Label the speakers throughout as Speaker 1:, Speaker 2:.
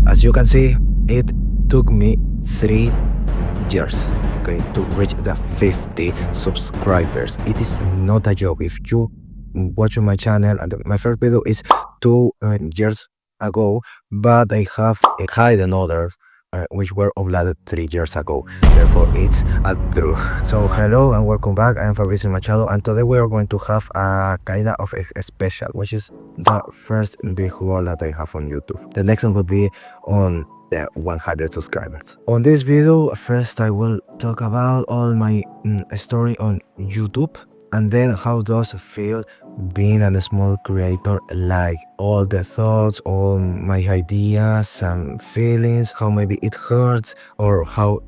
Speaker 1: As you can see, it took me 3 years, okay, to reach the 50 subscribers. It is not a joke. If you watch my channel, and my first video is 2 years ago, but I have hidden others which were uploaded 3 years ago. Therefore, it's a truth. So hello and welcome back. I am Fabricio Machado, and today we are going to have a kind of a special, which is the first video that I have on YouTube. The next one will be on the 100 subscribers. On this video, first I will talk about all my story on YouTube, and then how does it feel being a small creator, like all the thoughts, all my ideas and feelings, how maybe it hurts or how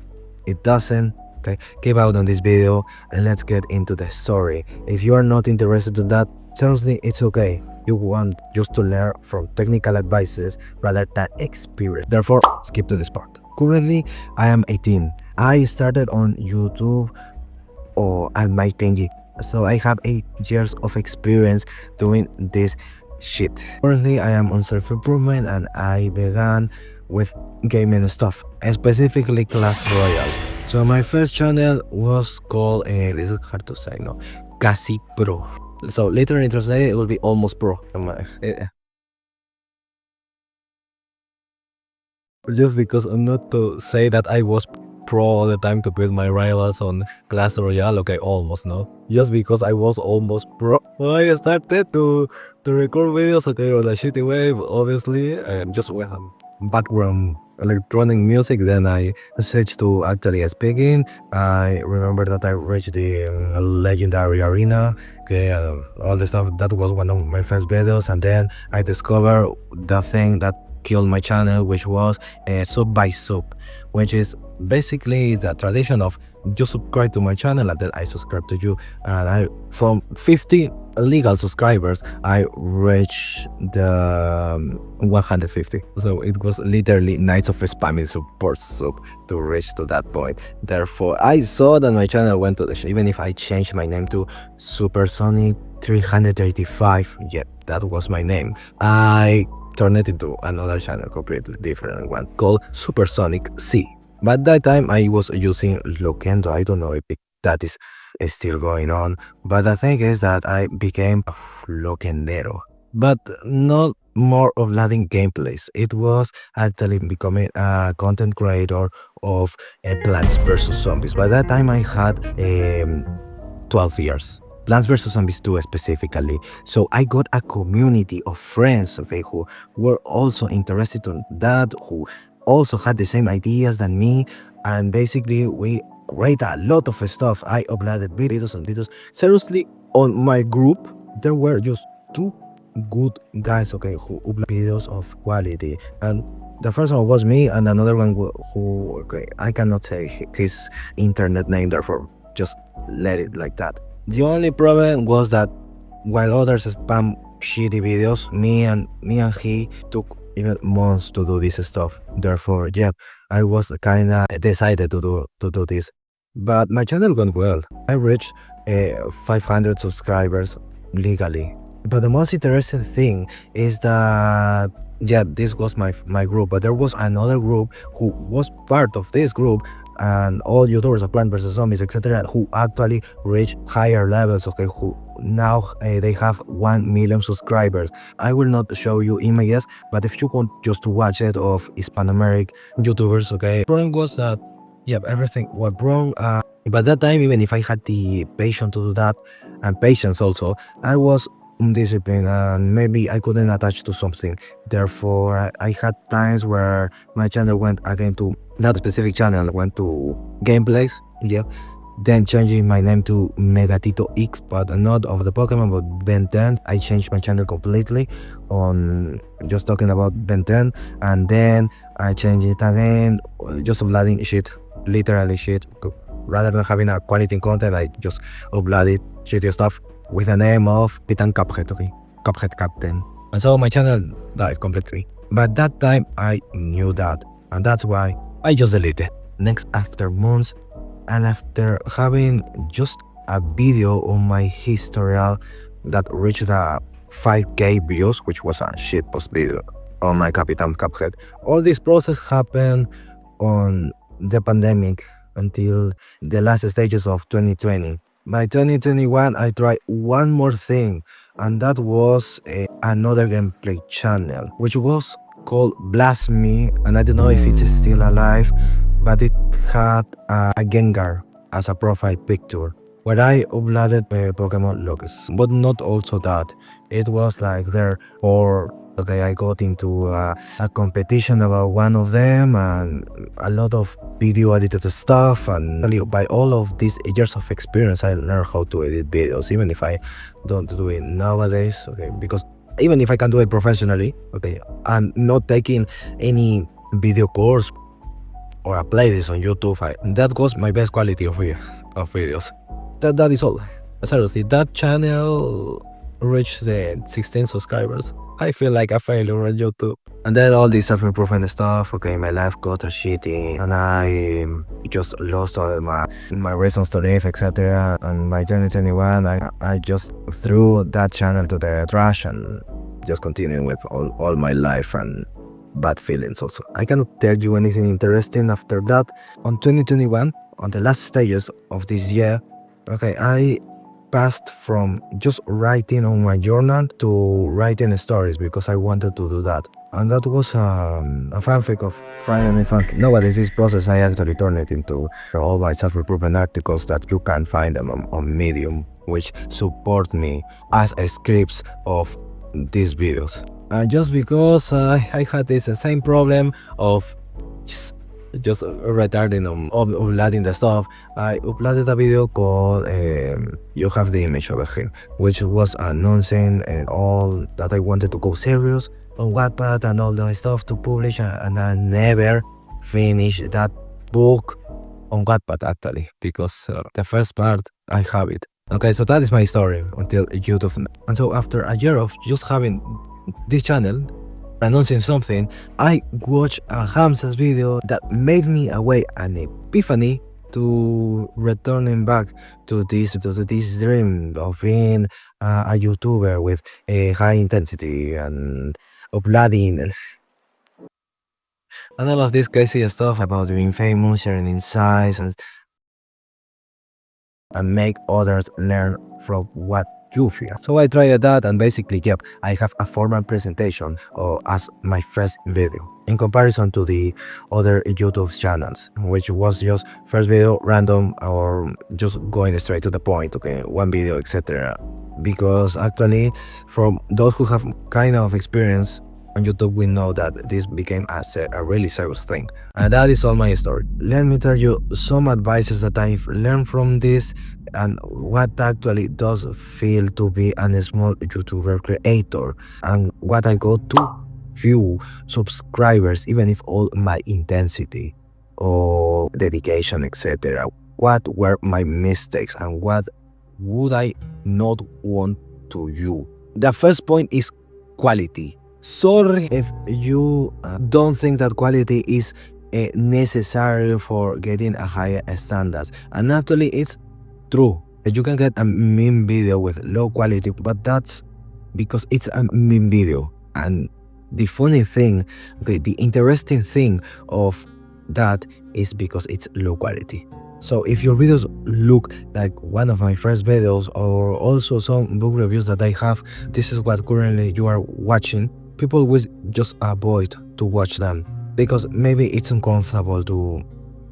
Speaker 1: it doesn't. Okay, keep out on this video and let's get into the story. If you are not interested in that, seriously, it's okay. You want just to learn from technical advices rather than experience. Therefore, skip to this part. Currently, I am 18. I started on YouTube at my thingy. So I have 8 years of experience doing this shit. Currently, I am on self-improvement and I began with gaming stuff, specifically Clash Royale. So my first channel was called, this is hard to say, no, Casi Pro. So literally translated, it will be almost pro. Just because I'm not to say that I was pro all the time to build my rivals on Clash Royale, okay, almost, no? Just because I was almost pro, I started to record videos, okay, on a shitty way, obviously, just with background electronic music. Then I switched to actually speaking. I remember that I reached the legendary arena, okay, all the stuff. That was one of my first videos, and then I discovered the thing that killed my channel, which was sub by sub, which is basically the tradition of you subscribe to my channel and then I subscribe to you, and I from 50 legal subscribers I reached the 150. So it was literally nights of spamming support sub to reach to that point. Therefore, I saw that my channel went to the even if I changed my name to Supersonic 335, yeah, that was my name, I turned it into another channel, completely different one, called Supersonic C. But that time I was using Loquendo. I don't know if that is still going on, but the thing is that I became a Loquendero, but not more of letting gameplays. It was actually becoming a content creator of Plants vs Zombies. By that time I had 12 years. Plants vs Zombies 2 specifically. So I got a community of friends, okay, who were also interested in that, who also had the same ideas than me, and basically we created a lot of stuff. I uploaded videos and videos. Seriously, on my group there were just 2 good guys, okay, who upload videos of quality, and the first one was me, and another one who, okay, I cannot say his internet name, therefore just let it like that. The only problem was that while others spam shitty videos, me and he took even months to do this stuff. Therefore, yeah, I was kinda decided to do this. But my channel went well. I reached 500 subscribers legally. But the most interesting thing is that, yeah, this was my group, but there was another group who was part of this group, and all YouTubers of Plants vs Zombies, etc., who actually reach higher levels, okay, who now they have 1 million subscribers. I will not show you images, but if you want just to watch it, of Hispanic YouTubers, okay. The problem was that, yeah, everything went wrong. But that time, even if I had the patience to do that, and patience also, I was undisciplined and maybe I couldn't attach to something. Therefore, I had times where my channel went again to that specific channel, went to gameplays, yeah, then changing my name to Megatito X, but not of the Pokemon, but Ben 10. I changed my channel completely on just talking about Ben 10, and then I changed it again, just uploading shit, literally shit. Rather than having a quality content, I just uploaded shitty stuff with the name of Titan Cuphead, okay? Cuphead Captain. And so my channel died completely. But that time I knew that, and that's why I just deleted. Next, after months, and after having just a video on my historial that reached the 5k views, which was a shitpost video, on my Capitan Cuphead. All this process happened on the pandemic until the last stages of 2020. By 2021, I tried one more thing, and that was another gameplay channel, which was called Blasphemy, and I don't know if it is still alive, but it had a Gengar as a profile picture, where I uploaded Pokemon logos, but not also that. It was like there, or okay, I got into a competition about one of them, and a lot of video edited stuff, and by all of these years of experience, I learned how to edit videos, even if I don't do it nowadays, okay, because even if I can do it professionally, okay, I'm not taking any video course or a playlist on YouTube. That was my best quality of videos. That is all. Seriously, that channel reached the 16 subscribers. I feel like a failure on YouTube. And then all this self-improvement stuff, okay, my life got shitty, and I just lost all my reasons to live, etc. And by 2021, I just threw that channel to the trash and just continuing with all my life and bad feelings also. I cannot tell you anything interesting after that. On 2021, on the last stages of this year, okay, I passed from just writing on my journal to writing stories because I wanted to do that. And that was a fanfic of Friday Funk. Nowadays, this process I actually turned it into all my self-improvement articles that you can find them on Medium, which support me as scripts of these videos. Just because I had this same problem of just retarding uploading the stuff, I uploaded a video called You Have the Image over Here, which was announcing all that I wanted to go serious on Wattpad and all the stuff to publish, and I never finished that book on Wattpad actually, because the first part I have it. Okay, so that is my story until YouTube. And so after a year of just having this channel, announcing something, I watched a Hamza's video that made me awake an epiphany to returning back to this dream of being a YouTuber with a high intensity and uploading and all of this crazy stuff about being famous, sharing insights, and make others learn from what you feel. So I tried that, and basically, yep, I have a formal presentation as my first video in comparison to the other YouTube channels, which was just first video, random, or just going straight to the point, okay, one video, etc. Because actually, from those who have kind of experience on YouTube, we know that this became a really serious thing. And that is all my story. Let me tell you some advices that I've learned from this and what actually does feel to be a small YouTuber creator, and what I got to few subscribers, even if all my intensity or dedication, etc. What were my mistakes and what would I not want to do? The first point is quality. Sorry if you don't think that quality is necessary for getting a higher standards, and actually it's true. You can get a meme video with low quality, but that's because it's a meme video. And the funny thing, okay, the interesting thing of that is because it's low quality. So if your videos look like one of my first videos, or also some book reviews that I have, this is what currently you are watching, people will just avoid to watch them because maybe it's uncomfortable to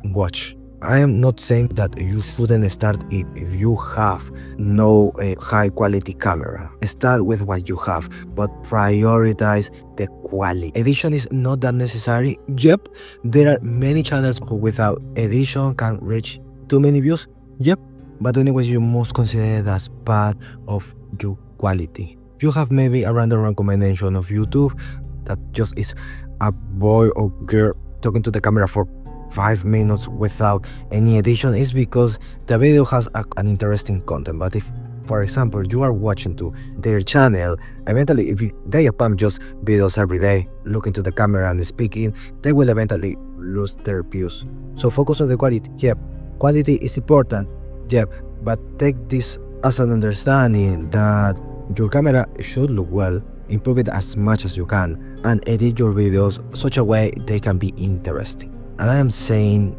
Speaker 1: watch. I am not saying that you shouldn't start it if you have no high quality camera. Start with what you have, but prioritize the quality. Edition is not that necessary. Yep, there are many channels who without edition can reach too many views. Yep, but anyways, you must consider it as part of your quality. If you have maybe a random recommendation of YouTube that just is a boy or girl talking to the camera for 5 minutes without any edition, is because the video has an interesting content. But if, for example, you are watching to their channel, eventually if they spam just videos every day, looking to the camera and speaking, they will eventually lose their views. So focus on the quality. Yep, quality is important. Yep, but take this as an understanding that your camera should look well. improve it as much as you can, and edit your videos such a way they can be interesting. And I am saying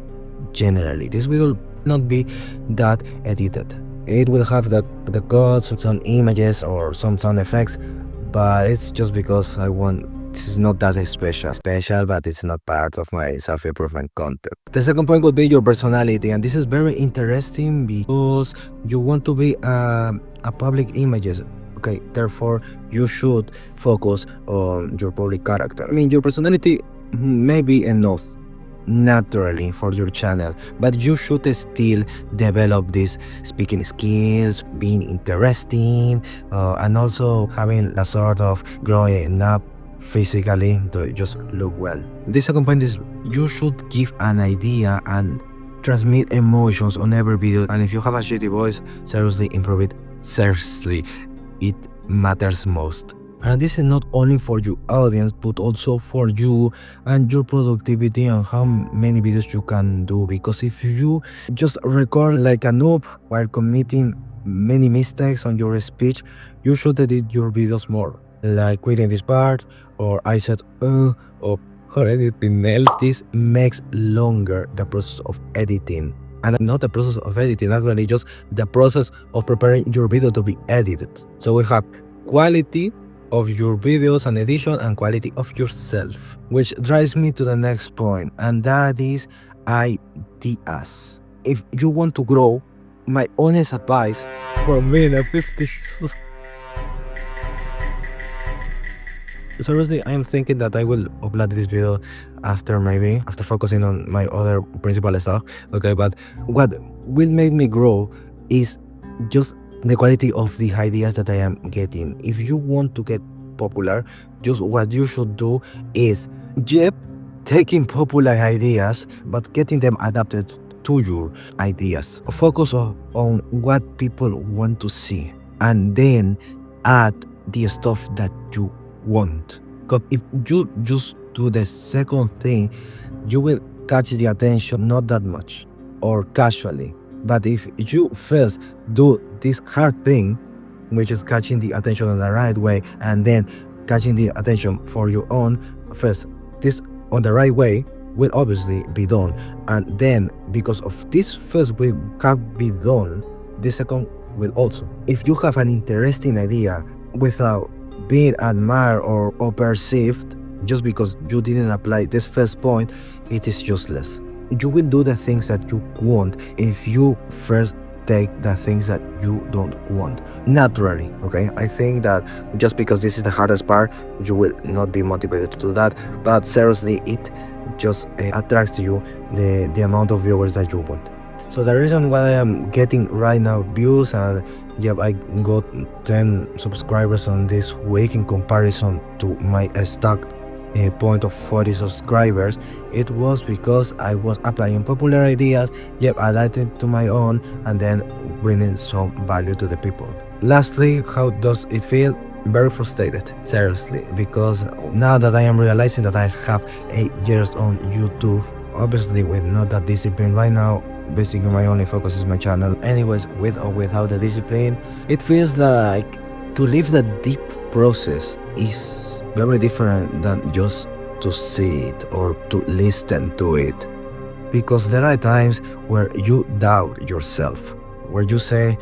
Speaker 1: generally, this will not be that edited. It will have the cuts, some images or some sound effects, but it's just because I want. This is not that special, but it's not part of my self-improvement content. The second point would be your personality, and this is very interesting because you want to be a public images. Okay, therefore you should focus on your public character. I mean, your personality may be enough naturally for your channel, but you should still develop these speaking skills, being interesting, and also having a sort of growing up physically to just look well. The second point is you should give an idea and transmit emotions on every video, and if you have a shitty voice, seriously improve it. Seriously, it matters most. And this is not only for your audience, but also for you and your productivity and how many videos you can do. Because if you just record like a noob while committing many mistakes on your speech, you should edit your videos more. Like quitting this part, or I said or anything else. This makes longer the process of editing. And not the process of editing, actually just the process of preparing your video to be edited. So we have quality of your videos and edition and quality of yourself, which drives me to the next point, and that is ideas. If you want to grow, my honest advice from me in a 50 seriously, I am thinking that I will upload this video after focusing on my other principal stuff. Okay, but what will make me grow is just the quality of the ideas that I am getting. If you want to get popular, just what you should do is, taking popular ideas, but getting them adapted to your ideas. Focus on what people want to see, and then add the stuff that you want. Because if you just do the second thing, you will catch the attention not that much or casually. But if you first do this hard thing, which is catching the attention in the right way, and then catching the attention for your own, first this on the right way will obviously be done, and then because of this first will can be done, the second will also. If you have an interesting idea without being admired or perceived, just because you didn't apply this first point, it is useless. You will do the things that you want if you first take the things that you don't want naturally. Okay, I think that just because this is the hardest part, you will not be motivated to do that, but seriously, it just attracts to you the amount of viewers that you want. So the reason why I am getting right now views, and yeah, I got 10 subscribers on this week in comparison to my stacked point of 40 subscribers, it was because I was applying popular ideas, adapting to my own, and then bringing some value to the people. Lastly, how does it feel? Very frustrated, seriously, because now that I am realizing that I have 8 years on YouTube, obviously with not that discipline right now, basically my only focus is my channel. Anyways, with or without the discipline, it feels like to live the deep process is very different than just to see it or to listen to it. Because there are times where you doubt yourself, where you say,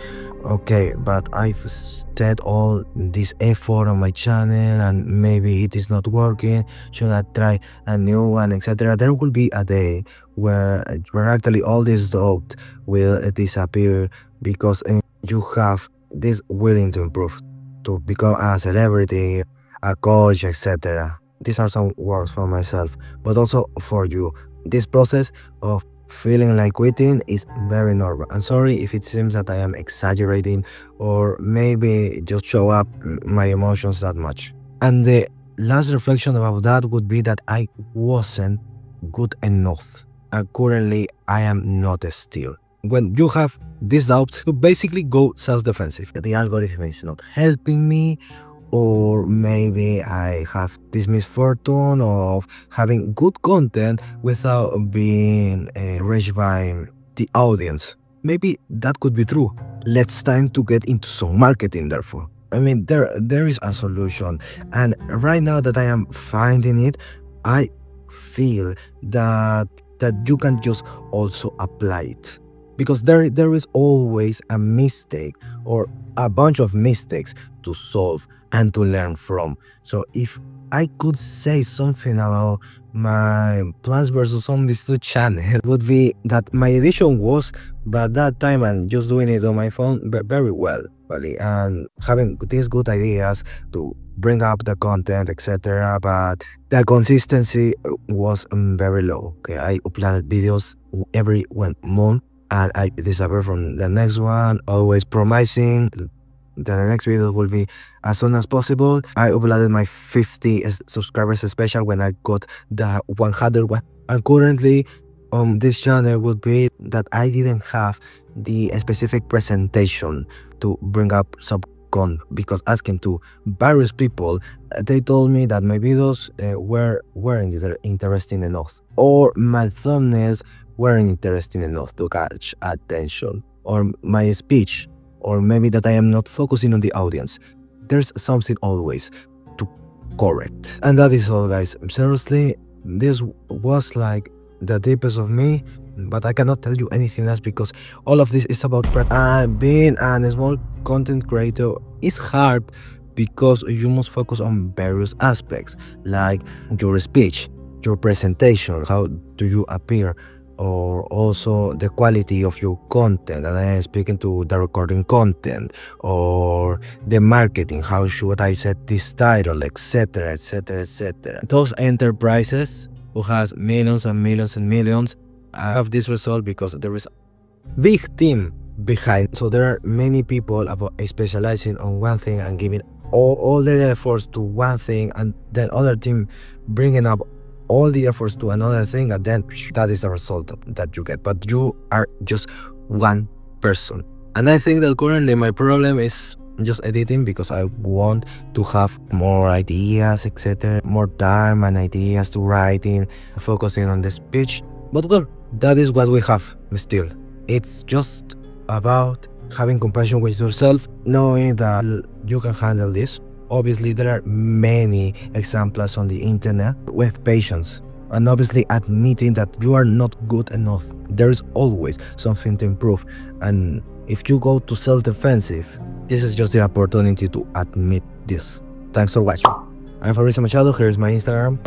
Speaker 1: okay, but I've spent all this effort on my channel and maybe it is not working, should I try a new one, etc. There will be a day where actually all this doubt will disappear, because you have this willing to improve, to become a celebrity, a coach, etc. These are some words for myself, but also for you. This process of feeling like quitting is very normal. I'm sorry if it seems that I am exaggerating or maybe just show up my emotions that much. And the last reflection about that would be that I wasn't good enough, and currently I am not still. When you have these doubts, you basically go self-defensive. The algorithm is not helping me, or maybe I have this misfortune of having good content without being reached by the audience. Maybe that could be true. Let's time to get into some marketing therefore.
Speaker 2: I mean, there is a solution, and right now that I am finding it, I feel that you can just also apply it, because there is always a mistake or a bunch of mistakes to solve and to learn from. So if I could say something about my Plants vs Zombies 2 channel, it would be that my edition was by that time and just doing it on my phone very well, really, and having these good ideas to bring up the content, etc. But the consistency was very low. Okay, I uploaded videos every 1 month, and I disappeared from the next one, always promising the next video will be as soon as possible. I uploaded my 50 subscribers special when I got the 100 one. And currently on this channel would be that I didn't have the specific presentation to bring up some content, because asking to various people, they told me that my videos weren't interesting enough, or my thumbnails weren't interesting enough to catch attention, or my speech, or maybe that I am not focusing on the audience. There's something always to correct. And that is all, guys. Seriously, this was like the deepest of me, but I cannot tell you anything else because all of this is about being a small content creator is hard, because you must focus on various aspects like your speech, your presentation, how do you appear, or also the quality of your content, and I am speaking to the recording content, or the marketing, how should I set this title, etc, etc, etc. Those enterprises who has millions and millions and millions have this result because there is a big team behind. So there are many people about specializing on one thing and giving all their efforts to one thing, and then other team bringing up all the efforts to another thing, and then that is the result that you get. But you are just one person. And I think that currently my problem is just editing, because I want to have more ideas, etc., more time and ideas to writing, focusing on the speech. But well, that is what we have still. It's just about having compassion with yourself, knowing that you can handle this. Obviously, there are many examples on the internet with patience, and obviously admitting that you are not good enough. There is always something to improve, and if you go to self-defensive, this is just the opportunity to admit this. Thanks for watching. I'm Fabricio Machado. Here's my Instagram.